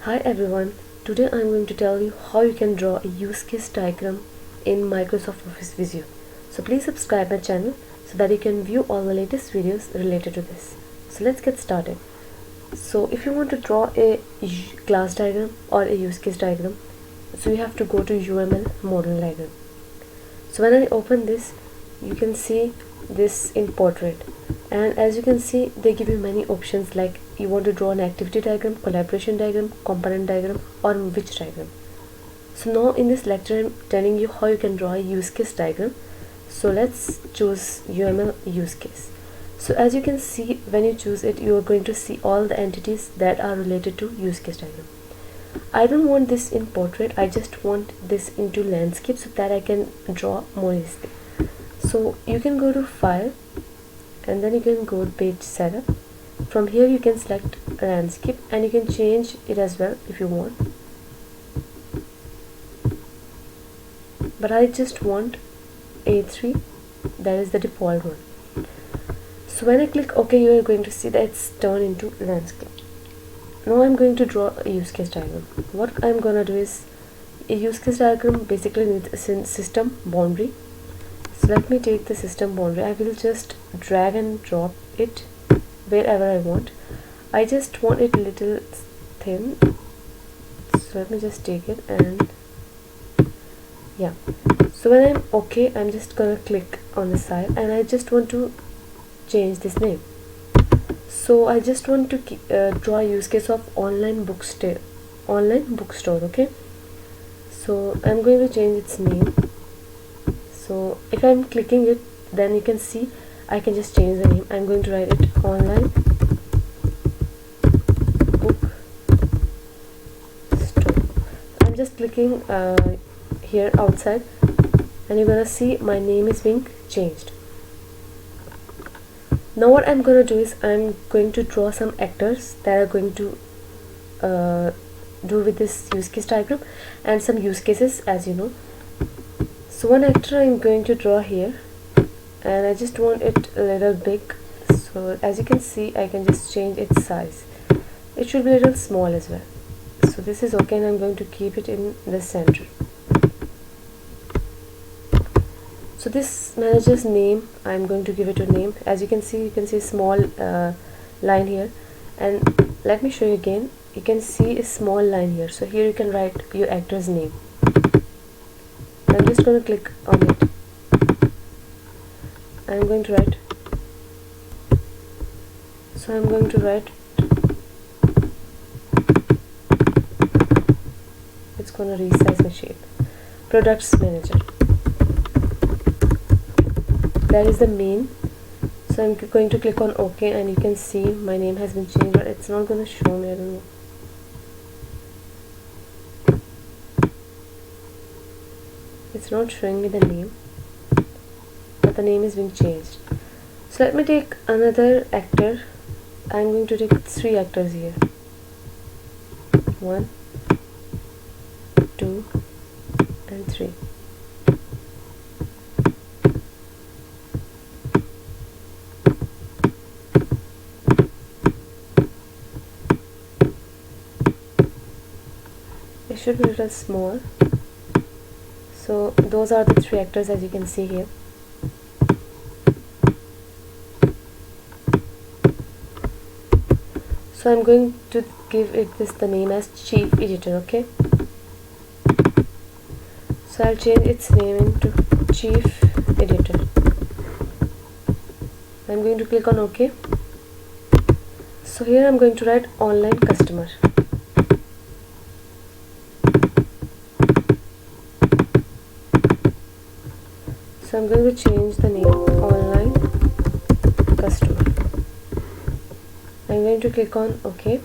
Hi everyone, today I'm going to tell you how you can draw a use case diagram in Microsoft Office Visio. So please subscribe my channel so that you can view all the latest videos related to this. So let's get started. So if you want to draw a class diagram or a use case diagram, so you have to go to UML model diagram. So when I open this, you can see this in portrait, and as you can see they give you many options like you want to draw an activity diagram, collaboration diagram, component diagram, or which diagram. So now in this lecture I'm telling you how you can draw a use case diagram. So let's choose UML use case. So as you can see, when you choose it, you are going to see all the entities that are related to use case diagram. I don't want this in portrait, I just want this into landscape so that I can draw more easily. So you can go to file and then you can go to page setup. From here you can select landscape and you can change it as well if you want, but I just want A3, that is the default one. So when I click OK, you are going to see that it's turned into landscape. Now I'm going to draw a use case diagram. What I'm gonna do is, a use case diagram basically needs a system boundary. So let me take the system boundary. I will just drag and drop it wherever I want. I just want it a little thin, so let me just take it and yeah. So when I'm okay, I'm just gonna click on the side and I just want to change this name. So I just want to draw a use case of online bookstore, okay. So I'm going to change its name. So if I'm clicking it, then you can see I can just change the name. I'm going to write it online bookstore. I'm just clicking here outside and you're gonna see my name is being changed. Now what I'm gonna do is I'm going to draw some actors that are going to do with this use case diagram and some use cases, as you know. So one actor I'm going to draw here and I just want it a little big. So as you can see, I can just change its size. It should be a little small as well. So this is okay and I'm going to keep it in the center. So this manager's name, I'm going to give it a name. As you can see a small line here, and let me show you again. You can see a small line here. So here you can write your actor's name. I'm just going to click on it. I'm going to write. So I'm going to write. It's going to resize my shape. Products manager. That is the main. So I'm going to click on OK and you can see my name has been changed, but it's not going to show me. I don't know. It's not showing me the name, but the name is being changed. So let me take another actor. I'm going to take 3 actors here. 1, 2 and 3. It should be a little small. So those are the 3 actors, as you can see here. So I'm going to give it the name as chief editor, okay. So I'll change its name into chief editor. I'm going to click on OK. So here I'm going to write online customer. So I'm going to change the name online customer. I'm going to click on OK.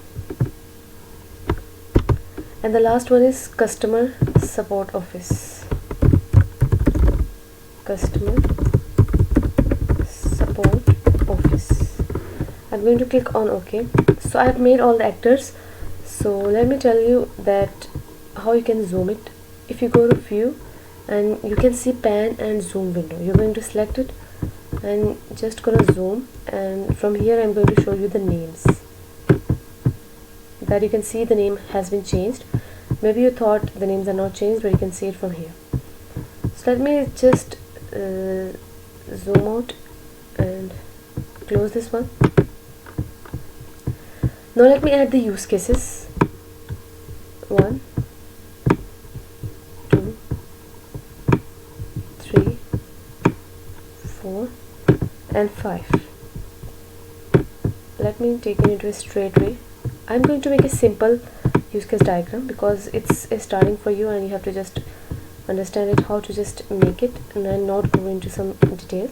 And the last one is customer support office. Customer support office. I'm going to click on OK. So I've made all the actors. So let me tell you that how you can zoom it. If you go to view and you can see pan and zoom window, you're going to select it and just gonna zoom, and from here I'm going to show you the names. that you can see the name has been changed. Maybe you thought the names are not changed, but you can see it from here. So let me just zoom out and close this one. Now let me add the use cases. 1, 2, 3, 4 and 5. Let me take it into a straight way. I'm going to make a simple use case diagram because it's a starting for you and you have to just understand it, how to just make it, and then not go into some detail.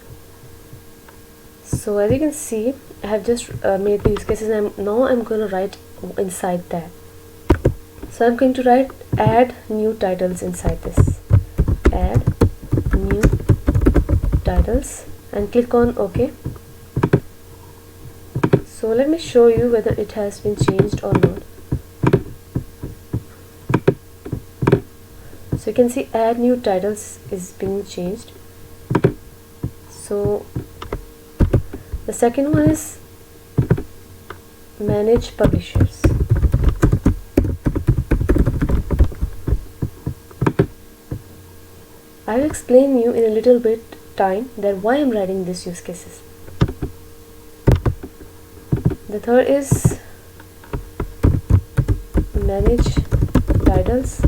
So as you can see, I have just made the use cases, and now I'm going to write inside that. So I'm going to write add new titles inside this. Add new titles and click on OK. So let me show you whether it has been changed or not. So you can see add new titles is being changed. So the second one is manage publishers. I will explain you in a little bit time that why I'm writing these use cases. The third is manage titles,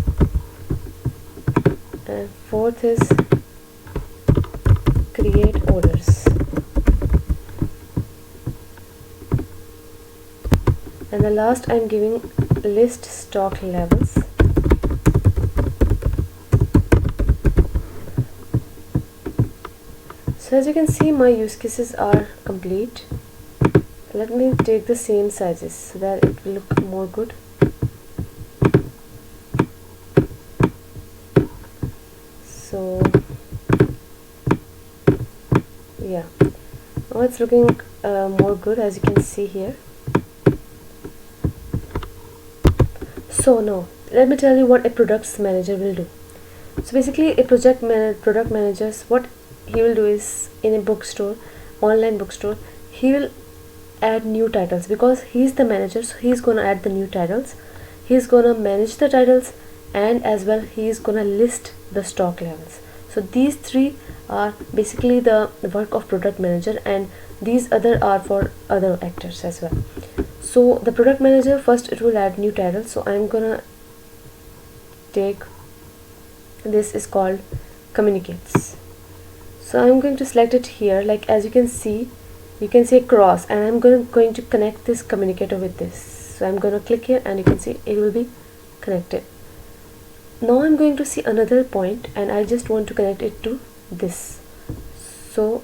and fourth is create orders, and the last I'm giving list stock levels. So as you can see, my use cases are complete. Let me take the same sizes so that it will look more good. So yeah, now it's looking more good, as you can see here. So now let me tell you what a products manager will do. So basically a product manager, what he will do is, in a bookstore, online bookstore, he will add new titles because he's the manager. So he's gonna add the new titles, he's gonna manage the titles, and as well he's gonna list the stock levels. So these three are basically the work of product manager, and these other are for other actors as well. So the product manager, first it will add new titles. So I'm gonna take, this is called communicates. So I'm going to select it here, like as you can see a cross, and I'm going to connect this communicator with this. So I'm going to click here and you can see it will be connected. Now I'm going to see another point and I just want to connect it to this. So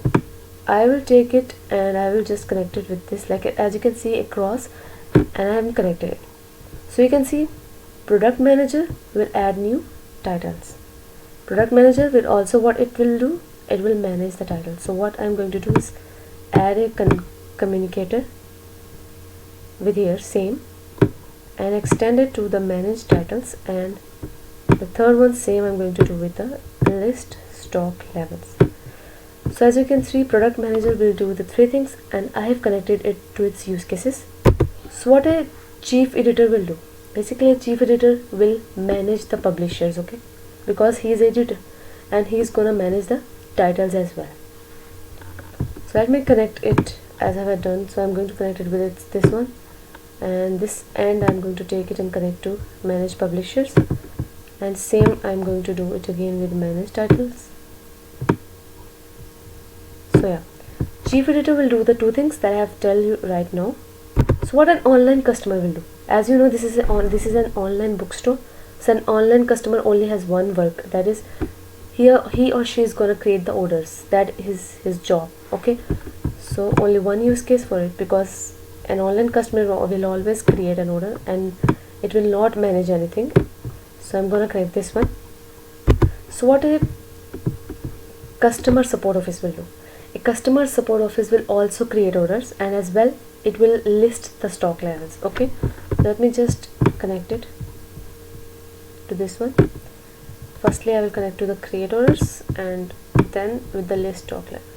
I will take it and I will just connect it with this, like as you can see a cross, and I haven't connected it. So you can see product manager will add new titles. Product manager will also, what it will do, it will manage the title. So what I'm going to do is add a communicator with here same, and extend it to the manage titles, and the third one same I'm going to do with the list stock levels. So as you can see, product manager will do the three things, and I have connected it to its use cases. So what a chief editor will do, basically a chief editor will manage the publishers, okay, because he is editor and he is gonna manage the titles as well. So let me connect it as I have done. So I'm going to connect it with this one, and this end I'm going to take it and connect to manage publishers, and same I'm going to do it again with manage titles. So yeah, chief editor will do the two things that I have tell you right now. So what an online customer will do, as you know, this is an online bookstore. So an online customer only has one work, that is here he or she is gonna create the orders. That is his job, okay. So only one use case for it, because an online customer will always create an order and it will not manage anything. So I'm gonna connect this one. So what a customer support office will do, a customer support office will also create orders, and as well it will list the stock levels, okay. So let me just connect it to this one. Firstly I will connect to the create orders, and then with the list stock levels.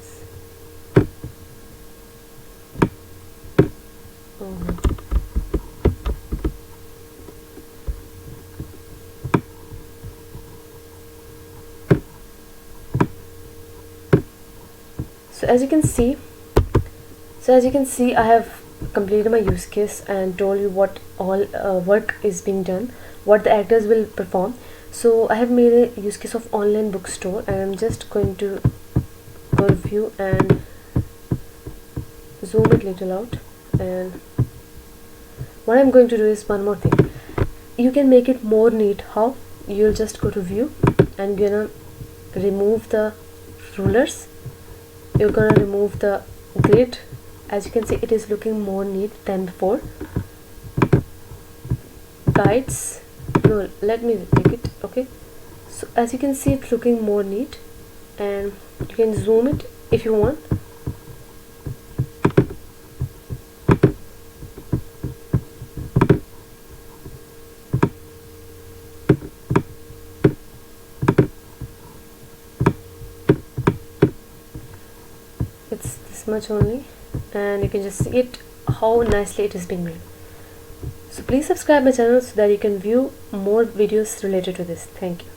as you can see, I have completed my use case and told you what all work is being done, what the actors will perform. So I have made a use case of online bookstore, and I'm just going to go to view and zoom it little out. And what I'm going to do is one more thing. You can make it more neat. How? You'll just go to view and gonna remove the rulers, you're gonna remove the grid. As you can see, it is looking more neat than before. Guides, no, let me make it. Okay, so as you can see, it's looking more neat, and you can zoom it if you want. It's this much only, and you can just see it how nicely it is being made. So please subscribe my channel so that you can view more videos related to this. Thank you.